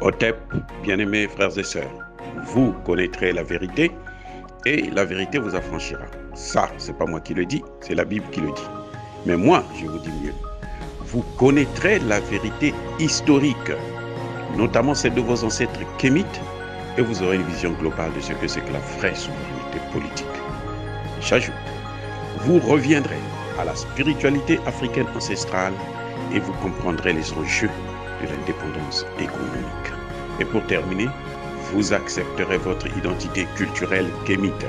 Otep, bien-aimés frères et sœurs, vous connaîtrez la vérité et la vérité vous affranchira. Ça, c'est pas moi qui le dis, c'est la Bible qui le dit. Mais moi, je vous dis mieux. Vous connaîtrez la vérité historique, notamment celle de vos ancêtres kémites, et vous aurez une vision globale de ce que c'est que la vraie souveraineté politique. J'ajoute, vous reviendrez à la spiritualité africaine ancestrale et vous comprendrez les enjeux de l'indépendance économique. Et pour terminer, vous accepterez votre identité culturelle kémite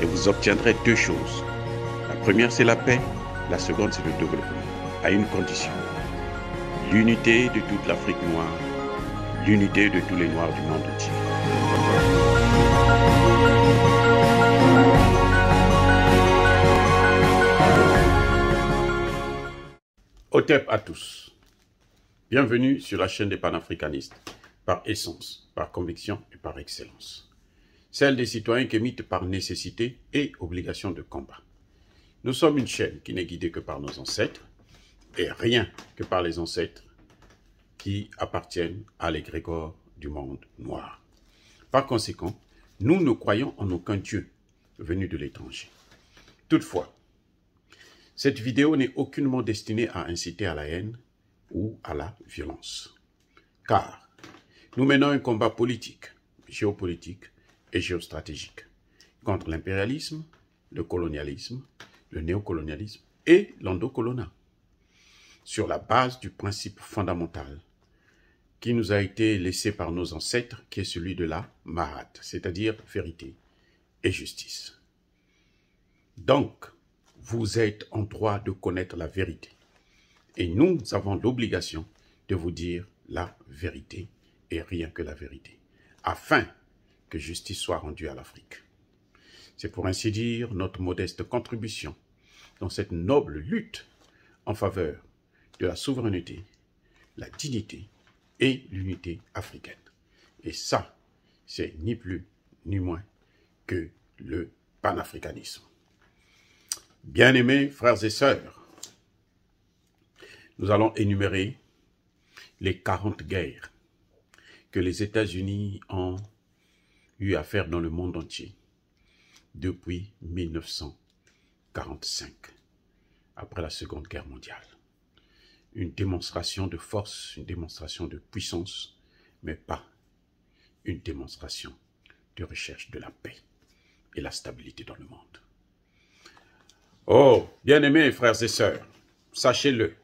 et vous obtiendrez deux choses. La première, c'est la paix. La seconde, c'est le développement, à une condition. L'unité de toute l'Afrique noire, l'unité de tous les Noirs du monde entier. Otep à tous. Bienvenue sur la chaîne des panafricanistes, par essence, par conviction et par excellence. Celle des citoyens kémites par nécessité et obligation de combat. Nous sommes une chaîne qui n'est guidée que par nos ancêtres, et rien que par les ancêtres qui appartiennent à l'égrégore du monde noir. Par conséquent, nous ne croyons en aucun Dieu venu de l'étranger. Toutefois, cette vidéo n'est aucunement destinée à inciter à la haine ou à la violence. Car nous menons un combat politique, géopolitique et géostratégique contre l'impérialisme, le colonialisme, le néocolonialisme et l'endocolonat, sur la base du principe fondamental qui nous a été laissé par nos ancêtres, qui est celui de la Mahat, c'est-à-dire vérité et justice. Donc, vous êtes en droit de connaître la vérité. Et nous avons l'obligation de vous dire la vérité et rien que la vérité, afin que justice soit rendue à l'Afrique. C'est pour ainsi dire notre modeste contribution dans cette noble lutte en faveur de la souveraineté, la dignité et l'unité africaine. Et ça, c'est ni plus ni moins que le panafricanisme. Bien-aimés frères et sœurs, nous allons énumérer les 40 guerres que les États-Unis ont eu à faire dans le monde entier depuis 1945, après la Seconde Guerre mondiale. Une démonstration de force, une démonstration de puissance, mais pas une démonstration de recherche de la paix et la stabilité dans le monde. Oh, bien-aimés frères et sœurs, sachez-le,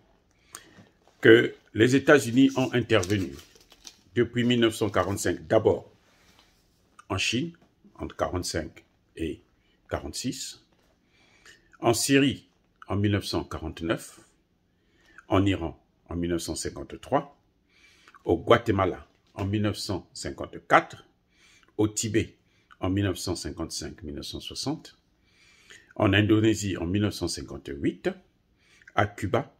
que les États-Unis ont intervenu depuis 1945, d'abord en Chine, entre 1945 et 1946, en Syrie en 1949, en Iran en 1953, au Guatemala en 1954, au Tibet en 1955-1960, en Indonésie en 1958, à Cuba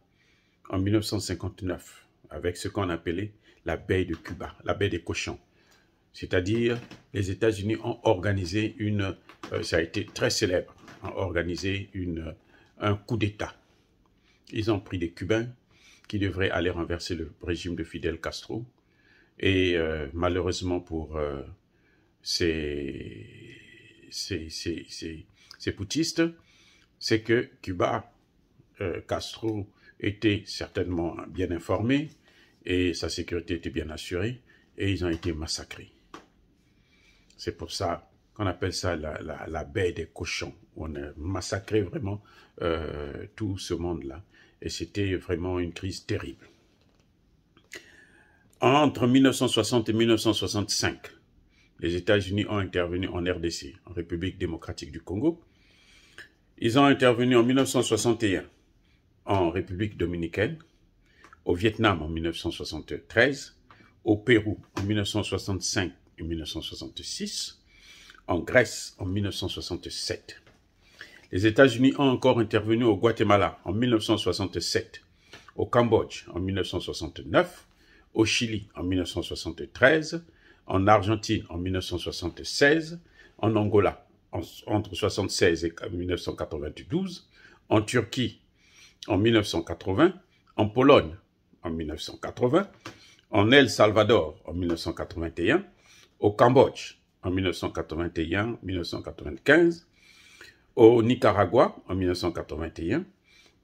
en 1959, avec ce qu'on appelait la baie de Cuba, la baie des cochons. C'est-à-dire, les États-Unis ont organisé ça a été très célèbre, ont organisé un coup d'État. Ils ont pris des Cubains qui devraient aller renverser le régime de Fidel Castro. Et malheureusement pour ces putschistes, c'est que Castro était certainement bien informé et sa sécurité était bien assurée et ils ont été massacrés. C'est pour ça qu'on appelle ça la baie des cochons. On a massacré vraiment tout ce monde-là et c'était vraiment une crise terrible. Entre 1960 et 1965, les États-Unis ont intervenu en RDC, en République démocratique du Congo. Ils ont intervenu en 1961 en République dominicaine, au Vietnam en 1973, au Pérou en 1965 et 1966, en Grèce en 1967. Les États-Unis ont encore intervenu au Guatemala en 1967, au Cambodge en 1969, au Chili en 1973, en Argentine en 1976, en Angola entre 1976 et 1992, en Turquie en 1980, en Pologne en 1980, en El Salvador en 1981, au Cambodge en 1981-1995, au Nicaragua en 1981,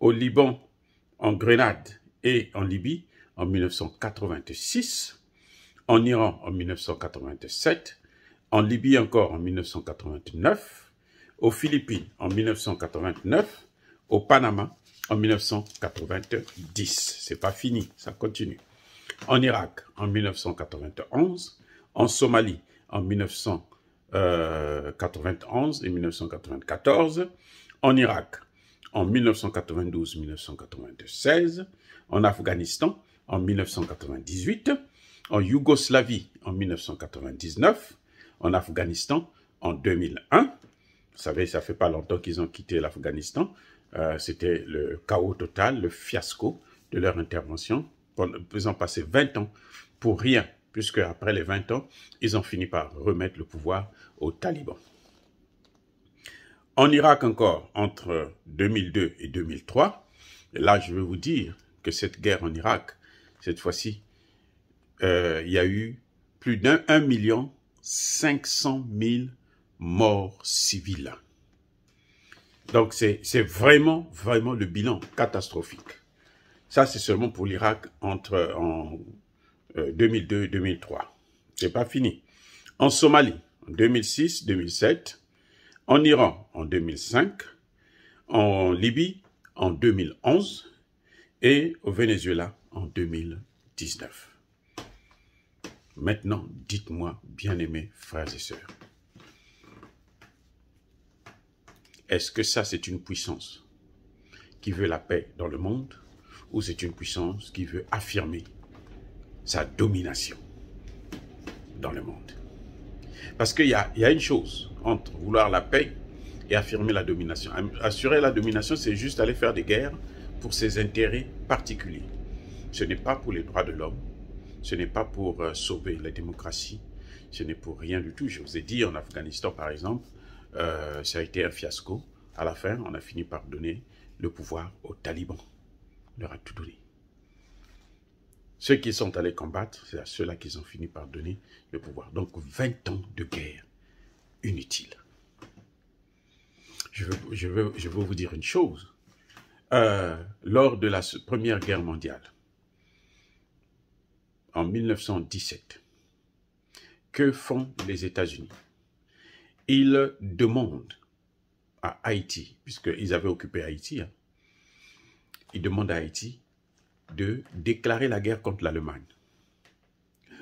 au Liban, en Grenade et en Libye en 1986, en Iran en 1987, en Libye encore en 1989, aux Philippines en 1989, au Panama en 1990. C'est pas fini, ça continue. En Irak en 1991, en Somalie en 1991 et 1994, en Irak en 1992-1996, en Afghanistan en 1998, en Yougoslavie en 1999, en Afghanistan en 2001. Vous savez, ça fait pas longtemps qu'ils ont quitté l'Afghanistan. C'était le chaos total, le fiasco de leur intervention, faisant passer 20 ans pour rien, puisque après les 20 ans, ils ont fini par remettre le pouvoir aux talibans. En Irak encore, entre 2002 et 2003, et là je veux vous dire que cette guerre en Irak, cette fois-ci, il y a eu plus d'1,5 million morts civils. Donc c'est vraiment le bilan catastrophique. Ça c'est seulement pour l'Irak en 2002 et 2003. C'est pas fini. En Somalie, en 2006-2007, en Iran en 2005, en Libye en 2011 et au Venezuela en 2019. Maintenant, dites-moi, bien-aimés frères et sœurs, est-ce que ça c'est une puissance qui veut la paix dans le monde ou c'est une puissance qui veut affirmer sa domination dans le monde? Parce qu'il y a une chose entre vouloir la paix et affirmer la domination. Assurer la domination, c'est juste aller faire des guerres pour ses intérêts particuliers. Ce n'est pas pour les droits de l'homme, ce n'est pas pour sauver la démocratie, ce n'est pour rien du tout. Je vous ai dit, en Afghanistan par exemple, ça a été un fiasco. À la fin, on a fini par donner le pouvoir aux talibans. On leur a tout donné. Ceux qui sont allés combattre, c'est à ceux-là qu'ils ont fini par donner le pouvoir. Donc 20 ans de guerre inutile. Je veux vous dire une chose. Lors de la Première Guerre mondiale, en 1917, que font les États-Unis? Ils demandent à Haïti, puisqu'ils avaient occupé Haïti, ils demandent à Haïti de déclarer la guerre contre l'Allemagne.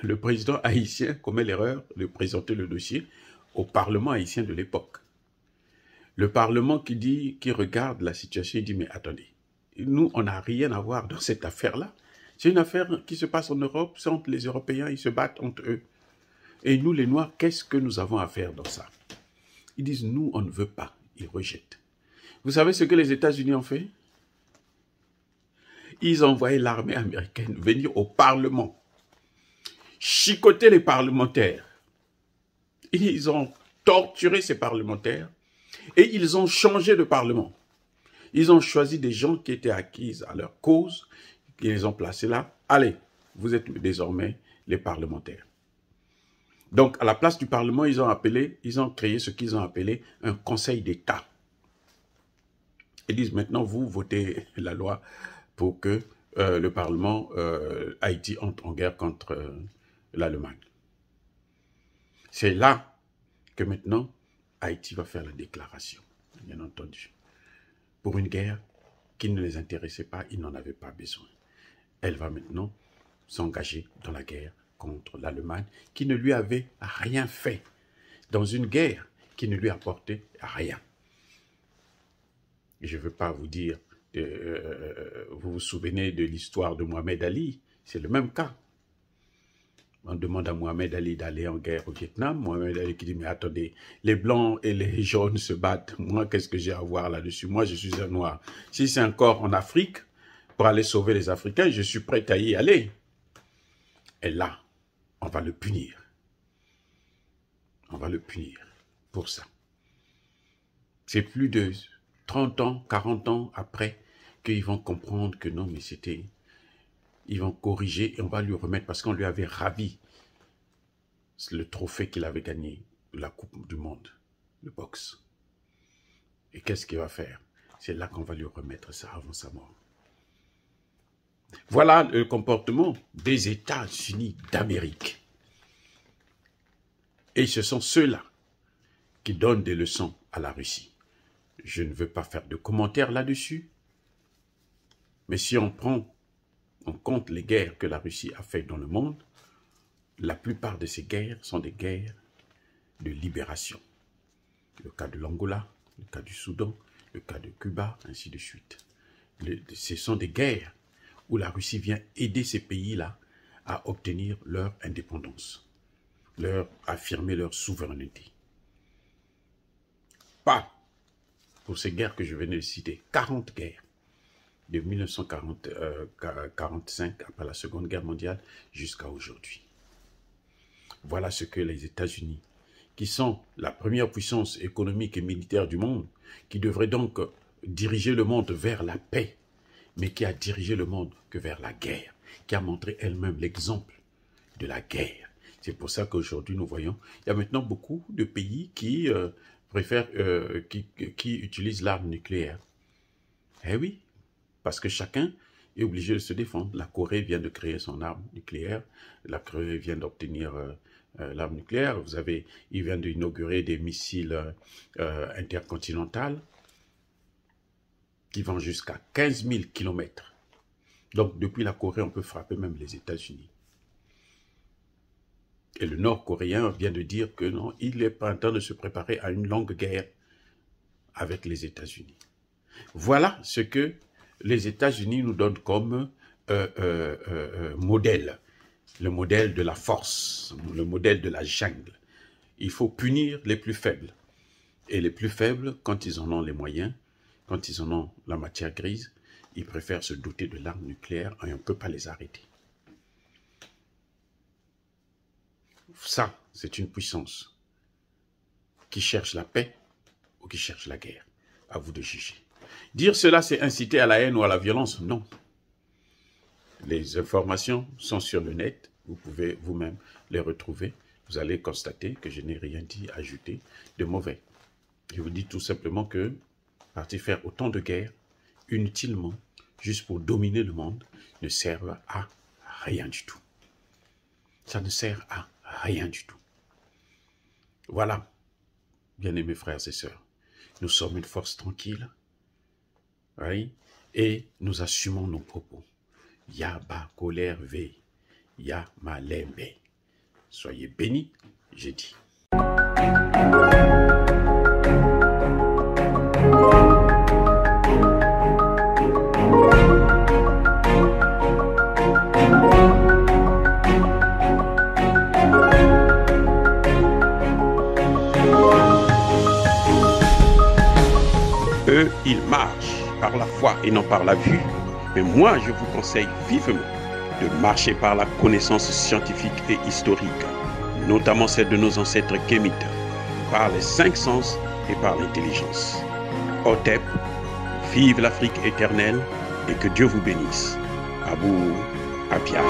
Le président haïtien commet l'erreur de présenter le dossier au Parlement haïtien de l'époque. Le Parlement qui regarde la situation, il dit, mais attendez, nous, on n'a rien à voir dans cette affaire-là. C'est une affaire qui se passe en Europe, c'est entre les Européens, ils se battent entre eux. Et nous, les Noirs, qu'est-ce que nous avons à faire dans ça? Ils disent, nous, on ne veut pas. Ils rejettent. Vous savez ce que les États-Unis ont fait? Ils ont envoyé l'armée américaine venir au Parlement, chicoter les parlementaires. Ils ont torturé ces parlementaires et ils ont changé de Parlement. Ils ont choisi des gens qui étaient acquis à leur cause, ils les ont placés là. Allez, vous êtes désormais les parlementaires. Donc, à la place du Parlement, ils ont créé ce qu'ils ont appelé un Conseil d'État. Ils disent maintenant, vous votez la loi pour que le Parlement, Haïti entre en guerre contre l'Allemagne. C'est là que maintenant, Haïti va faire la déclaration, bien entendu, pour une guerre qui ne les intéressait pas, ils n'en avaient pas besoin. Elle va maintenant s'engager dans la guerre contre l'Allemagne, qui ne lui avait rien fait, dans une guerre qui ne lui apportait rien. Je ne veux pas vous dire, vous vous souvenez de l'histoire de Mohamed Ali, c'est le même cas. On demande à Mohamed Ali d'aller en guerre au Vietnam. Mohamed Ali qui dit, mais attendez, les blancs et les jaunes se battent. Moi, qu'est-ce que j'ai à voir là-dessus? Moi, je suis un noir. Si c'est encore en Afrique, pour aller sauver les Africains, je suis prêt à y aller. Et là, on va le punir. On va le punir pour ça. C'est plus de 30 ans, 40 ans après qu'ils vont comprendre que non, mais c'était ils vont corriger et on va lui remettre parce qu'on lui avait ravi le trophée qu'il avait gagné, la Coupe du Monde, le boxe. Et qu'est-ce qu'il va faire? C'est là qu'on va lui remettre ça avant sa mort. Voilà le comportement des États-Unis d'Amérique. Et ce sont ceux-là qui donnent des leçons à la Russie. Je ne veux pas faire de commentaires là-dessus, mais si on prend en compte les guerres que la Russie a faites dans le monde, la plupart de ces guerres sont des guerres de libération. Le cas de l'Angola, le cas du Soudan, le cas de Cuba, ainsi de suite. Ce sont des guerres où la Russie vient aider ces pays-là à obtenir leur indépendance, affirmer leur souveraineté. Pas pour ces guerres que je venais de citer, 40 guerres, de 1945, après la Seconde Guerre mondiale, jusqu'à aujourd'hui. Voilà ce que les États-Unis, qui sont la première puissance économique et militaire du monde, qui devrait donc diriger le monde vers la paix, mais qui a dirigé le monde que vers la guerre, qui a montré elle-même l'exemple de la guerre. C'est pour ça qu'aujourd'hui, nous voyons, il y a maintenant beaucoup de pays qui qui utilisent l'arme nucléaire. Eh oui, parce que chacun est obligé de se défendre. La Corée vient de créer son arme nucléaire, la Corée vient d'obtenir l'arme nucléaire, il vient d'inaugurer des missiles intercontinentaux qui vont jusqu'à 15 000 km. Donc, depuis la Corée, on peut frapper même les États-Unis. Et le Nord-Coréen vient de dire que non, il est en train de se préparer à une longue guerre avec les États-Unis. Voilà ce que les États-Unis nous donnent comme modèle. Le modèle de la force, le modèle de la jungle. Il faut punir les plus faibles. Et les plus faibles, quand ils en ont les moyens, quand ils en ont la matière grise, ils préfèrent se doter de l'arme nucléaire et on ne peut pas les arrêter. Ça, c'est une puissance qui cherche la paix ou qui cherche la guerre. À vous de juger. Dire cela, c'est inciter à la haine ou à la violence? Non. Les informations sont sur le net. Vous pouvez vous-même les retrouver. Vous allez constater que je n'ai rien dit, ajouté de mauvais. Je vous dis tout simplement que partir faire autant de guerres inutilement, juste pour dominer le monde, ne servent à rien du tout. Ça ne sert à rien du tout. Voilà, bien-aimés frères et sœurs, nous sommes une force tranquille, oui, et nous assumons nos propos. Yaba colère ve, ya malembe. Soyez bénis, j'ai dit. Eux, ils marchent par la foi et non par la vue. Mais moi, je vous conseille vivement de marcher par la connaissance scientifique et historique, notamment celle de nos ancêtres kémites, par les 5 sens et par l'intelligence. Otep, vive l'Afrique éternelle et que Dieu vous bénisse. Abou Apia.